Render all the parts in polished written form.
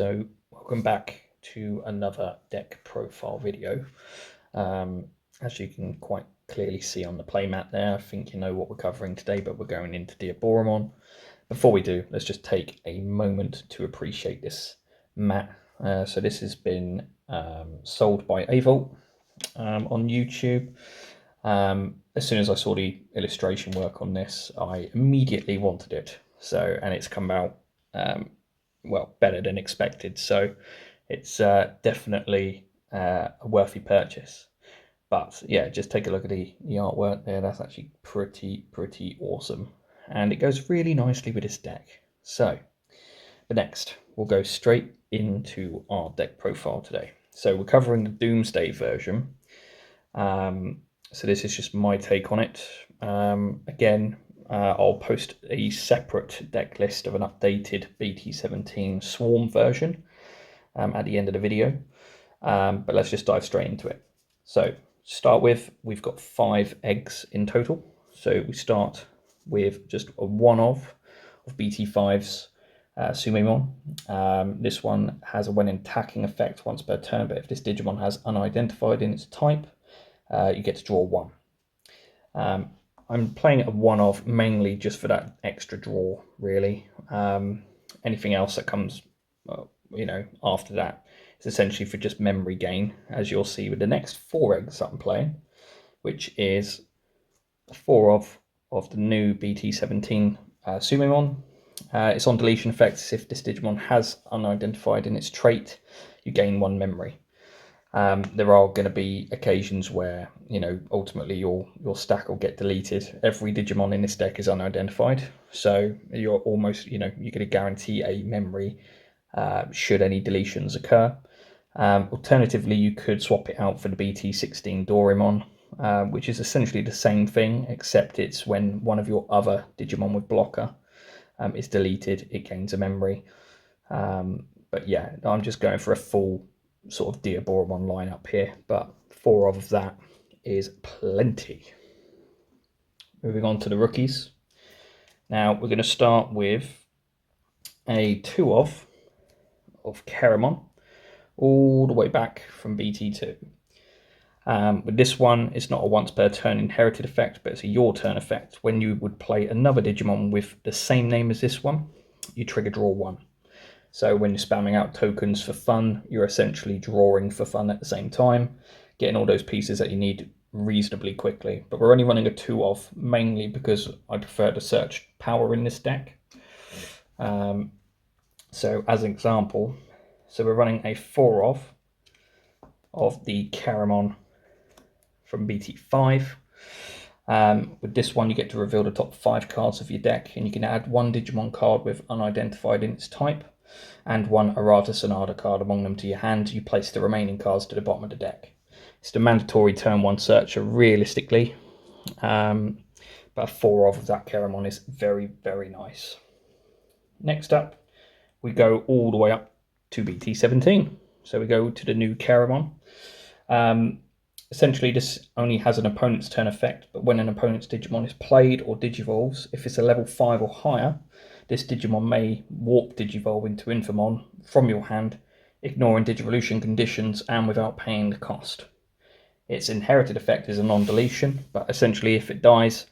So welcome back to another deck profile video. As you can quite clearly see on the playmat there, I think you know what we're covering today, but we're going into Diaboromon. Before we do, let's just take a moment to appreciate this mat. So this has been sold by Avault on YouTube. As soon as I saw the illustration work on this, I immediately wanted it. So, and it's come out well, better than expected. So it's definitely a worthy purchase. But yeah, just take a look at the artwork there. That's actually pretty awesome. And it goes really nicely with this deck. So, but next, we'll go straight into our deck profile today. So we're covering the Doomsday version. So this is just my take on it. Again, I'll post a separate deck list of an updated BT17 Swarm version at the end of the video. But let's just dive straight into it. So to start with, we've got 5 eggs in total. So we start with just a one of BT5's Sumimon. This one has a when attacking effect once per turn, but if this Digimon has unidentified in its type, you get to draw 1. I'm playing a one of mainly just for that extra draw, really. Anything else that comes, after that is essentially for just memory gain, as you'll see with the next 4 eggs that I'm playing, which is 4 of the new BT17 Sumimon. It's on deletion effects. If this Digimon has unidentified in its trait, you gain 1 memory. There are going to be occasions where, ultimately your stack will get deleted. Every Digimon in this deck is unidentified, so you're almost, you're going to guarantee a memory should any deletions occur. Alternatively, you could swap it out for the BT16 Dorimon, which is essentially the same thing, except it's when one of your other Digimon with blocker is deleted, it gains a memory. But yeah, I'm just going for a full sort of Diaboromon lineup here, but 4 of that is plenty. Moving on to the rookies. Now we're going to start with a 2 of Keramon, all the way back from BT2. With this one, it's not a once per turn inherited effect, but it's a your turn effect. When you would play another Digimon with the same name as this one, you trigger draw 1. So when you're spamming out tokens for fun, you're essentially drawing for fun at the same time, getting all those pieces that you need reasonably quickly. But we're only running a 2 of, mainly because I prefer to search power in this deck. So as an example, so we're running a 4 of the Keramon from BT5. With this one, you get to reveal the top 5 cards of your deck, and you can add 1 Digimon card with unidentified in its type, and 1 Arata Sonata card among them to your hand. You place the remaining cards to the bottom of the deck. It's the mandatory turn 1 searcher realistically, but 4 of that Keramon is very nice. Next up, we go all the way up to BT17. So we go to the new Keramon. Essentially, this only has an opponent's turn effect, but when an opponent's Digimon is played or Digivolves, if it's a level 5 or higher, this Digimon may warp Digivolve into Infamon from your hand, ignoring Digivolution conditions and without paying the cost. Its inherited effect is a non-deletion, but essentially if it dies,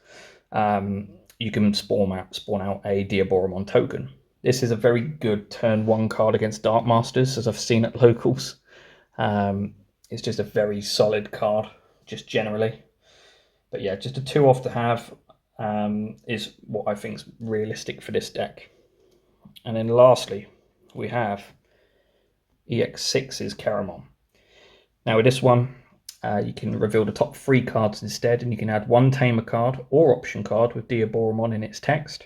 you can spawn out a Diaboromon token. This is a very good turn 1 card against Dark Masters, as I've seen at locals. It's just a very solid card, just generally. But yeah, just a 2 off to have is what I think is realistic for this deck. And then lastly, we have EX6's Keramon. Now with this one, you can reveal the top 3 cards instead, and you can add 1 Tamer card or option card with Diaboromon in its text,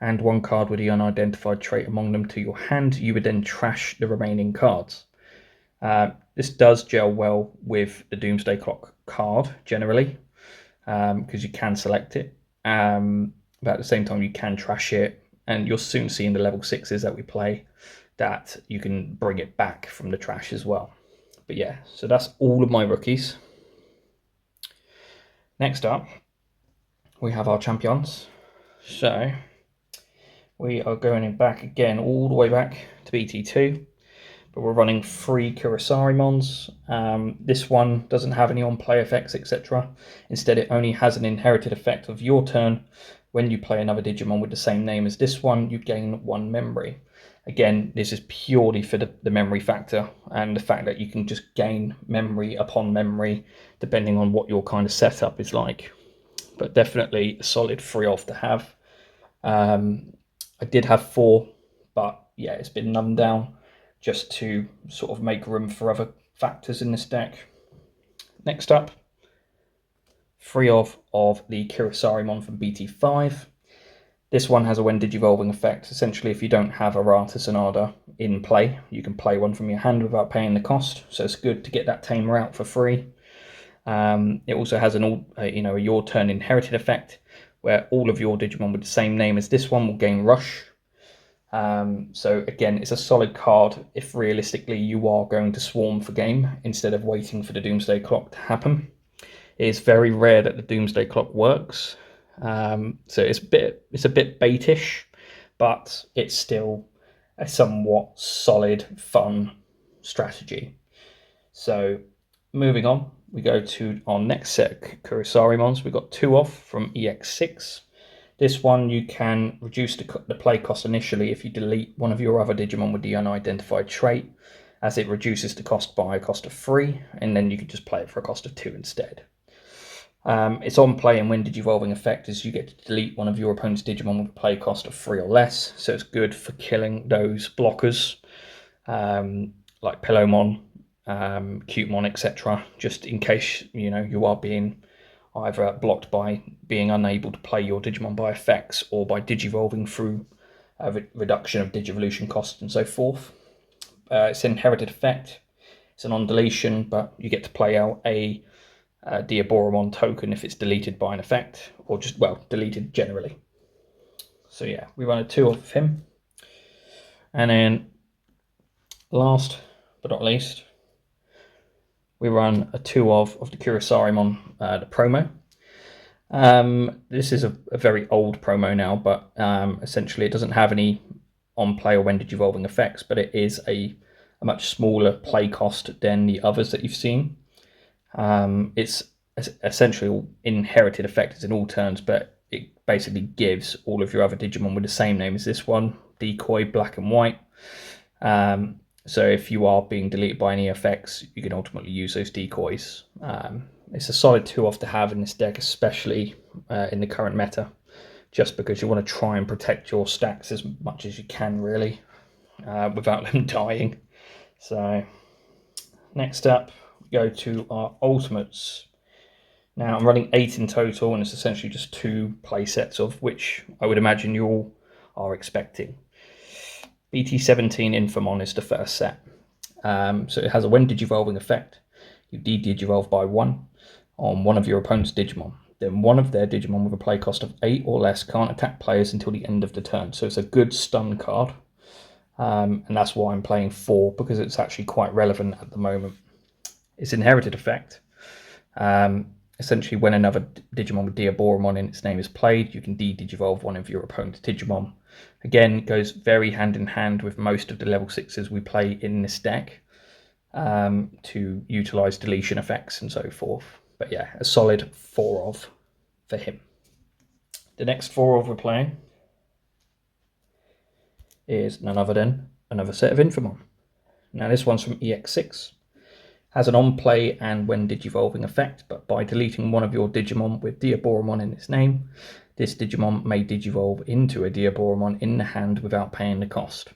and 1 card with the unidentified trait among them to your hand. You would then trash the remaining cards. This does gel well with the Doomsday Clock card, generally, because you can select it. But at the same time, you can trash it, and you'll soon see in the level 6s that we play that you can bring it back from the trash as well. But yeah, so that's all of my rookies. Next up, we have our champions. So we are going back again, all the way back to BT2. but we're running 3 Kurisarimons. This one doesn't have any on-play effects, etc. Instead, it only has an inherited effect of your turn. When you play another Digimon with the same name as this one, you gain 1 memory. Again, this is purely for the memory factor and the fact that you can just gain memory upon memory depending on what your kind of setup is like. But definitely a solid 3-off to have. I did have 4, but yeah, it's been numbed down just to sort of make room for other factors in this deck. Next up, 3-off of the Kurisarimon from BT5. This one has a when digivolving effect. Essentially, if you don't have a Rata Sonada in play, you can play one from your hand without paying the cost. So it's good to get that Tamer out for free. It also has a your turn inherited effect, where all of your Digimon with the same name as this one will gain Rush. So again, it's a solid card if realistically you are going to swarm for game instead of waiting for the Doomsday Clock to happen. It is very rare that the Doomsday Clock works. So it's a bit baitish, but it's still a somewhat solid, fun strategy. So moving on, we go to our next set of Kurisarimons. We've got 2-off from EX6. This one you can reduce the play cost initially if you delete one of your other Digimon with the unidentified trait, as it reduces the cost by a cost of 3, and then you can just play it for a cost of 2 instead. It's on play, and when Digivolving effect is you get to delete one of your opponent's Digimon with a play cost of 3 or less, so it's good for killing those blockers like Pillowmon, Cutemon, etc. Just in case you are being either blocked by being unable to play your Digimon by effects or by Digivolving through a reduction of Digivolution costs and so forth. It's an inherited effect. It's an on deletion, but you get to play out a Diaboromon token if it's deleted by an effect, or just, well, deleted generally. So yeah, we run a 2-off of him. And then last but not least, we run a 2-off of the Kurisarimon, the promo. This is a very old promo now, but essentially it doesn't have any on-play or when digivolving effects, but it is a much smaller play cost than the others that you've seen. It's essentially inherited effect in all turns, but it basically gives all of your other Digimon with the same name as this one, decoy, black and white. So if you are being deleted by any effects, you can ultimately use those decoys. It's a solid 2-off to have in this deck, especially in the current meta, just because you want to try and protect your stacks as much as you can, really, without them dying. So next up, we go to our ultimates. Now I'm running 8 in total, and it's essentially just 2 play sets, of which I would imagine you all are expecting. BT17 Infamon is the first set. So it has a when digivolving effect. You de-digivolve by 1 on one of your opponent's Digimon. Then one of their Digimon with a play cost of 8 or less can't attack players until the end of the turn. So it's a good stun card. And that's why I'm playing 4, because it's actually quite relevant at the moment. It's inherited effect. Essentially, when another Digimon with Diaboromon in its name is played, you can de-digivolve one of your opponent's Digimon. Again, it goes very hand in hand with most of the level 6s we play in this deck, to utilise deletion effects and so forth. But yeah, a solid 4-off for him. The next 4-off we're playing is none other than another set of Infamon. Now this one's from EX6. Has an on-play and when digivolving effect, but by deleting one of your Digimon with Diaboromon in its name, this Digimon may digivolve into a Diaboromon in the hand without paying the cost.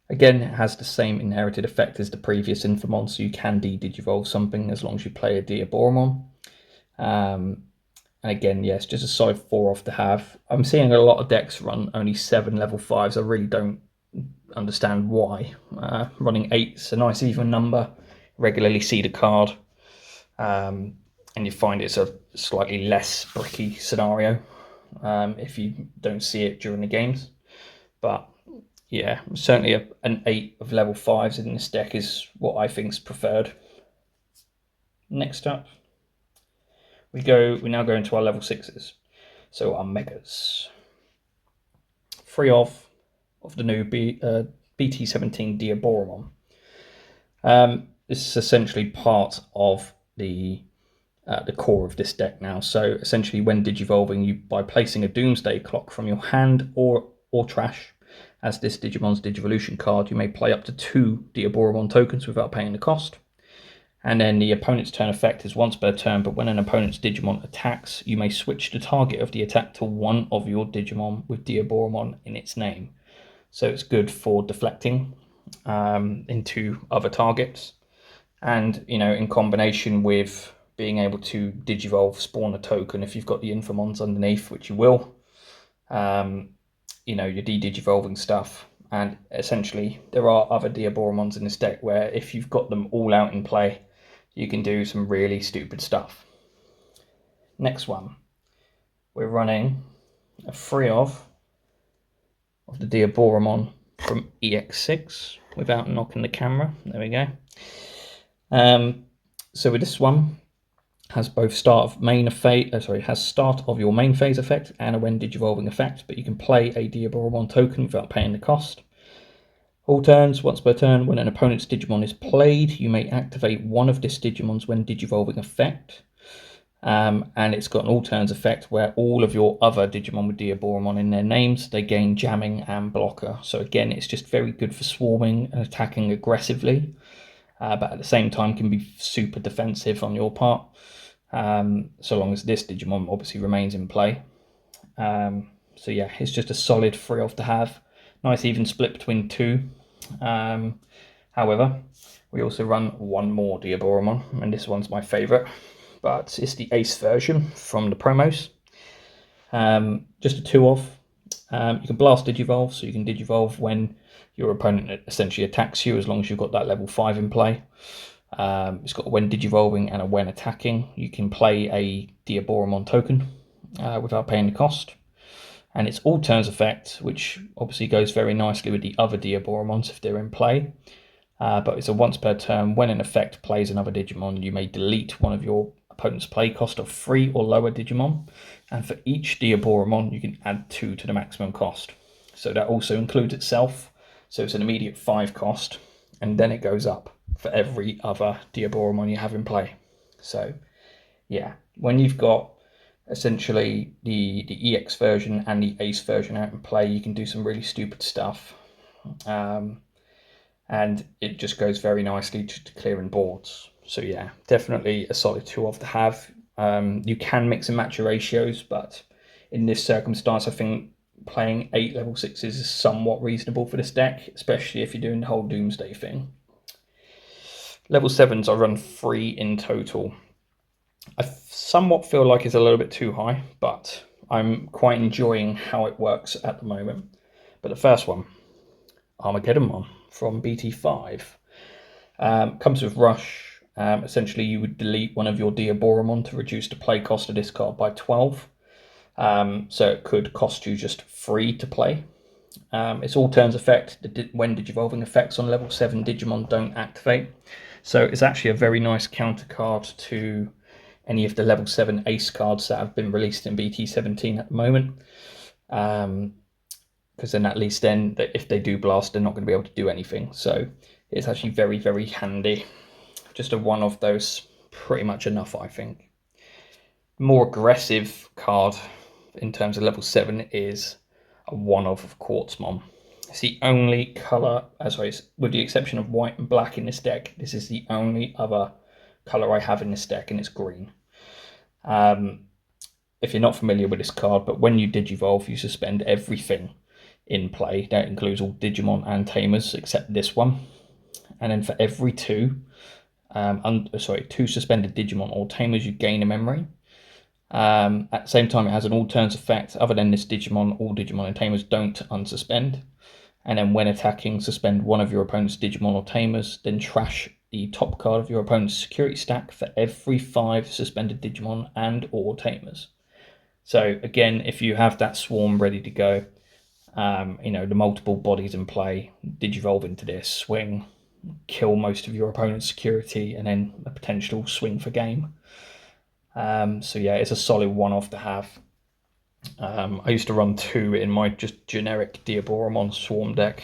Again, it has the same inherited effect as the previous Infamon, so you can de-digivolve something as long as you play a Diaboromon. And again, yes, just a solid 4-off to have. I'm seeing a lot of decks run only 7 level 5s. I really don't understand why. Running 8's a nice even number. Regularly see the card, and you find it's a slightly less bricky scenario if you don't see it during the games. But yeah, certainly an 8 of level 5s in this deck is what I think is preferred. Next up, we now go into our level 6s, so our megas. 3-off of the new BT17 Diaboromon. This is essentially part of the core of this deck now. So essentially, when digivolving, by placing a Doomsday Clock from your hand or trash as this Digimon's Digivolution card, you may play up to 2 Diaboromon tokens without paying the cost. And then the opponent's turn effect is once per turn, but when an opponent's Digimon attacks, you may switch the target of the attack to one of your Digimon with Diaboromon in its name. So it's good for deflecting into other targets. And, in combination with being able to Digivolve, spawn a token if you've got the Infamons underneath, which you will, your de-digivolving stuff. And essentially, there are other Diaboromons in this deck where if you've got them all out in play, you can do some really stupid stuff. Next one, we're running a free of the Diaboromon from EX6 without knocking the camera. There we go. So with this one, has both start of your main phase effect and a when digivolving effect, but you can play a Diaboromon token without paying the cost. All turns, once per turn, when an opponent's Digimon is played, you may activate one of this Digimon's when digivolving effect. And it's got an all turns effect where all of your other Digimon with Diaboromon in their names, they gain jamming and blocker. So again, it's just very good for swarming and attacking aggressively, but at the same time can be super defensive on your part, so long as this Digimon obviously remains in play. So yeah, it's just a solid free off to have. Nice even split between 2. However, we also run one more Diaboromon, and this one's my favourite, but it's the Ace version from the promos. Just a 2-off. You can blast Digivolve, so you can Digivolve when your opponent essentially attacks you, as long as you've got that level 5 in play. It's got a when digivolving and a when attacking. You can play a Diaboromon token without paying the cost. And it's all turns effect, which obviously goes very nicely with the other Diaboromons if they're in play. But it's a once per turn. When an effect plays another Digimon, you may delete one of your opponent's play cost of 3 or lower Digimon. And for each Diaboromon, you can add 2 to the maximum cost. So that also includes itself. So it's an immediate 5 cost. And then it goes up for every other Diaboromon you have in play. So yeah, when you've got essentially the EX version and the Ace version out in play, you can do some really stupid stuff. And it just goes very nicely to clearing boards. So yeah, definitely a solid 2-off to have. You can mix and match your ratios, but in this circumstance, I think playing 8 level 6s is somewhat reasonable for this deck, especially if you're doing the whole Doomsday thing. Level 7s, I run 3 in total. I somewhat feel like it's a little bit too high, but I'm quite enjoying how it works at the moment. But the first one, Armageddonmon from BT5. Comes with Rush. Essentially, you would delete one of your Diaboromon to reduce the play cost of this card by 12. So it could cost you just 3 to play. It's all turns effect. When digivolving effects on level 7 Digimon don't activate. So it's actually a very nice counter card to any of the level 7 ace cards that have been released in BT17 at the moment. Because then at least if they do blast, they're not going to be able to do anything. So it's actually very, very handy. Just a one of those, pretty much enough, I think. More aggressive card in terms of level 7 is a one of Quartzmon. It's the only colour, with the exception of white and black in this deck, this is the only other colour I have in this deck, and it's green. If you're not familiar with this card, but when you Digivolve, you suspend everything in play. That includes all Digimon and Tamers, except this one. And then for every 2 suspended Digimon or Tamers, you gain a memory. At the same time, it has an all turns effect. Other than this Digimon, all Digimon and Tamers don't unsuspend. And then when attacking, suspend one of your opponent's Digimon or Tamers, then trash the top card of your opponent's security stack for every 5 suspended Digimon and or Tamers. So again, if you have that swarm ready to go, the multiple bodies in play, Digivolve into this, swing, kill most of your opponent's security, and then a potential swing for game. So yeah, it's a solid one-off to have. I used to run 2 in my just generic Diaboromon swarm deck.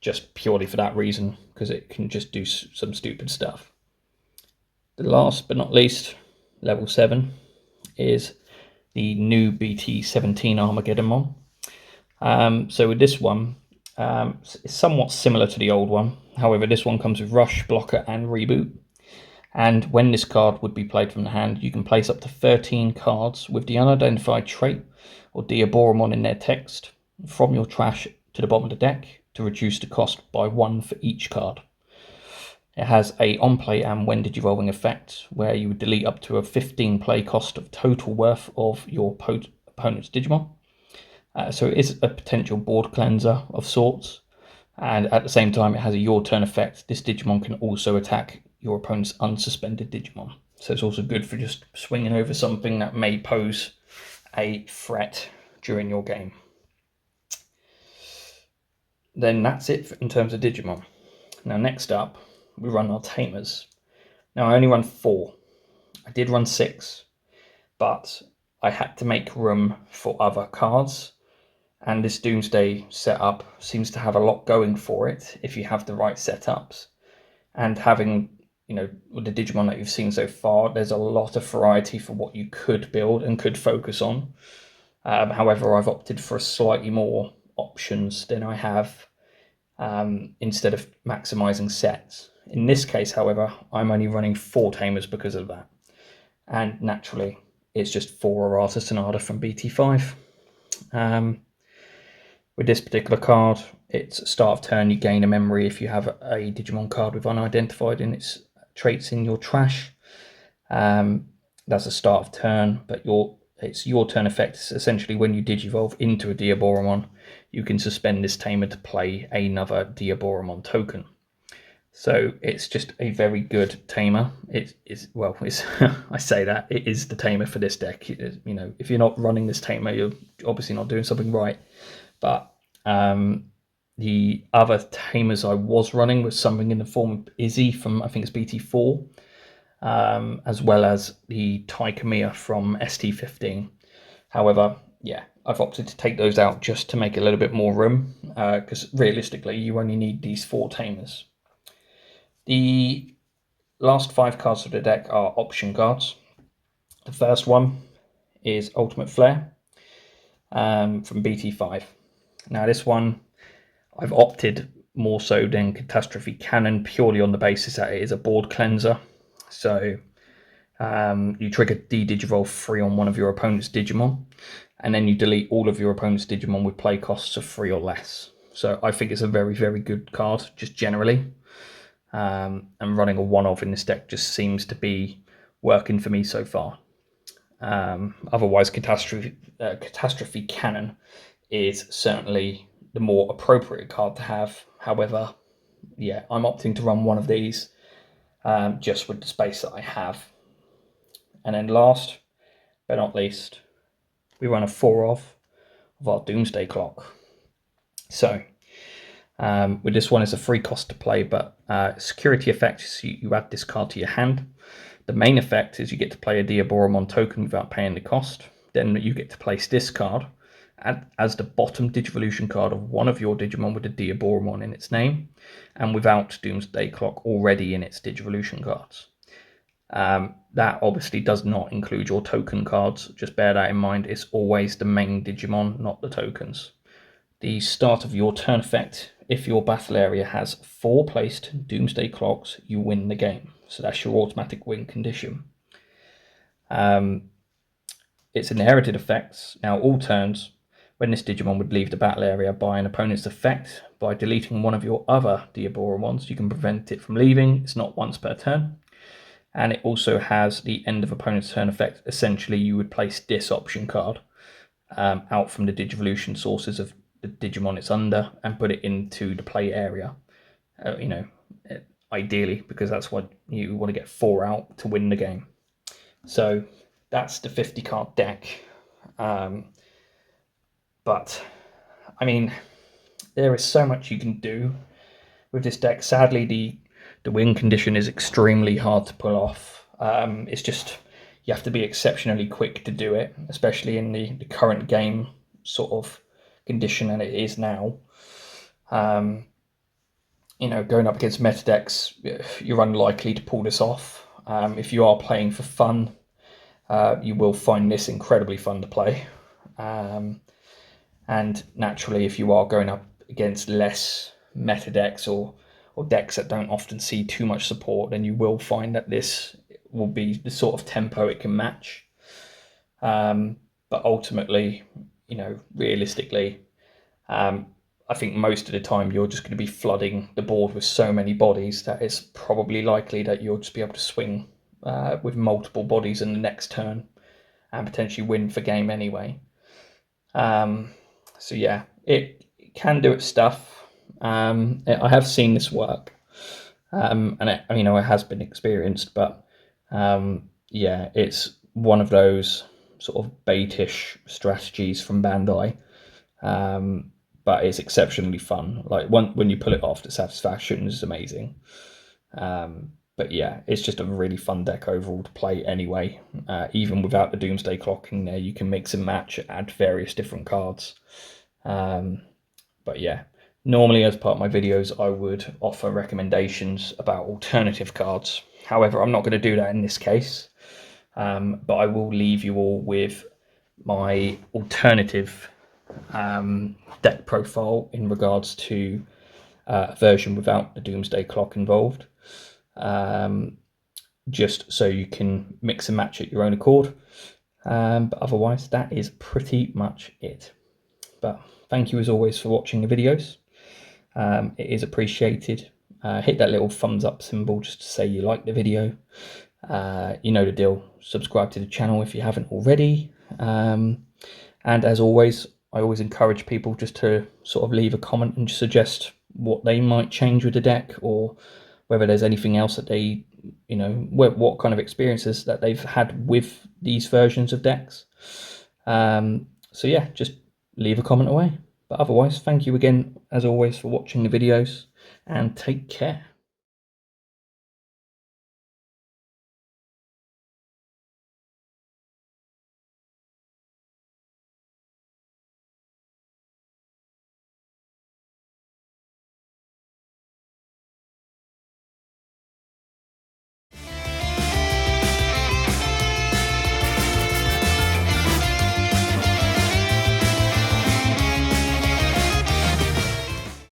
just purely for that reason, because it can just do some stupid stuff. The last but not least, level 7, is the new BT17 Armageddonmon. So with this one, it's somewhat similar to the old one. However, this one comes with Rush, Blocker, and Reboot. And when this card would be played from the hand, you can place up to 13 cards with the unidentified trait or Diaboromon in their text from your trash to the bottom of the deck to reduce the cost by 1 for each card. It has a on-play and when digivolving effect, where you would delete up to a 15 play cost of total worth of your opponent's Digimon. So it is a potential board cleanser of sorts, and at the same time it has a your turn effect. This Digimon can also attack your opponent's unsuspended Digimon. So it's also good for just swinging over something that may pose a threat during your game. Then that's it in terms of Digimon. Now next up, we run our Tamers. Now I only run 4. I did run 6, but I had to make room for other cards, and this Doomsday setup seems to have a lot going for it if you have the right setups. And having, with the Digimon that you've seen so far, there's a lot of variety for what you could build and could focus on. However, I've opted for slightly more options than I have instead of maximizing sets. In this case, however, I'm only running 4 Tamers because of that. And naturally, it's just 4 Errata Sonata from BT5. With this particular card, it's start of turn, you gain a memory if you have a Digimon card with unidentified in its traits in your trash. That's a start of turn, but it's your turn effect. It's essentially when you digivolve into a Diaboromon, you can suspend this Tamer to play another Diaboromon token. So it's just a very good Tamer. It's I say that, it is the Tamer for this deck. If you're not running this Tamer, you're obviously not doing something right. But the other Tamers I was running was something in the form of Izzy from, I think it's BT4, as well as the Taikamiya from ST15. However, I've opted to take those out just to make a little bit more room, because realistically you only need these 4 Tamers. The last 5 cards of the deck are option cards. The first one is Ultimate Flare from BT5. Now this one I've opted more so than Catastrophe Cannon purely on the basis that it is a board cleanser. So you trigger D-Digivolve 3 on one of your opponent's Digimon, and then you delete all of your opponent's Digimon with play costs of 3 or less. So I think it's a very, very good card, just generally. And running a one-off in this deck just seems to be working for me so far. Otherwise, Catastrophe Cannon is certainly the more appropriate card to have. However, I'm opting to run one of these just with the space that I have. And then last but not least, we run a 4-off of our Doomsday Clock. So with this one, it's a free cost to play, but security effects, you add this card to your hand. The main effect is you get to play a Diaboromon token without paying the cost. Then you get to place this card as the bottom Digivolution card of one of your Digimon with a Diaboromon in its name, and without Doomsday Clock already in its Digivolution cards. That obviously does not include your token cards. Just bear that in mind. It's always the main Digimon, not the tokens. The start of your turn effect, if your battle area has 4 placed Doomsday Clocks, you win the game. So that's your automatic win condition. Its inherited effects. Now all turns, when this Digimon would leave the battle area by an opponent's effect, by deleting one of your other Diaboromons, you can prevent it from leaving. It's not once per turn. And it also has the end of opponent's turn effect. Essentially, you would place this option card out from the Digivolution sources of the Digimon it's under and put it into the play area. Ideally, because that's what you want to get 4 out to win the game. So that's the 50 card deck. But I mean, there is so much you can do with this deck. Sadly, the win condition is extremely hard to pull off. It's just, you have to be exceptionally quick to do it, especially in the current game sort of condition that it is now. going up against meta decks, you're unlikely to pull this off. If you are playing for fun, you will find this incredibly fun to play. And naturally, if you are going up against less meta decks or decks that don't often see too much support, then you will find that this will be the sort of tempo it can match. But ultimately, realistically, I think most of the time you're just going to be flooding the board with so many bodies that it's probably likely that you'll just be able to swing with multiple bodies in the next turn and potentially win for game anyway. So yeah, it can do its stuff. I have seen this work, and it has been experienced, but yeah, it's one of those sort of baitish strategies from Bandai. But it's exceptionally fun. Like when you pull it off, the satisfaction is amazing. But yeah, it's just a really fun deck overall to play anyway. Even without the Doomsday Clock in there, you can mix and match, add various different cards. But yeah, normally as part of my videos, I would offer recommendations about alternative cards. However, I'm not going to do that in this case. But I will leave you all with my alternative deck profile in regards to a version without the Doomsday Clock involved, just so you can mix and match at your own accord. But otherwise, that is pretty much it. But thank you as always for watching the videos. It is appreciated. Hit that little thumbs up symbol just to say you like the video. You know the deal. Subscribe to the channel if you haven't already. And as always, I always encourage people just to sort of leave a comment and suggest what they might change with the deck, or whether there's anything else that they, what kind of experiences that they've had with these versions of decks. So yeah, just leave a comment away. But otherwise, thank you again, as always, for watching the videos, and take care.